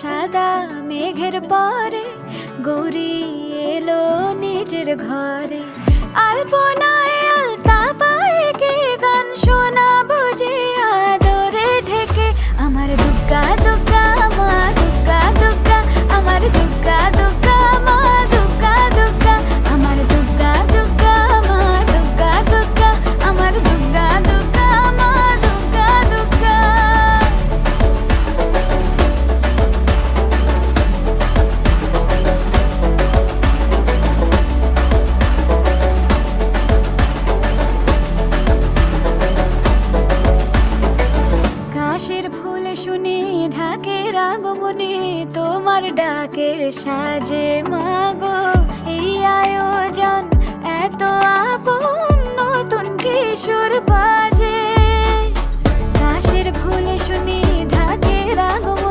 সাদা মেঘের পরে গৌরী এলো নিজের ঘরে। আলপনায় আলতা পায়ে কে গান শোনাবো যে আদরে ঢেকে। আমার দুগ্গা দুগ্গা মা দুগ্গা দুগ্গা, আমার দুগ্গা দুগ্গা মা দুগ্গা দুগ্গা, আমার দুগ্গা দুগ্গা মা দুগ্গা দুগ্গা, আমার দুগ্গা দুগ্গা মা দুগ্গা দুগ্গা। কাশের ফুল শুনি ঢাকের আগমনে, তোমার ডাকের সাজে মাগো এই আয়োজন এত আপন, নতুন কিশোর বাজে। কাশের ফুল শুনি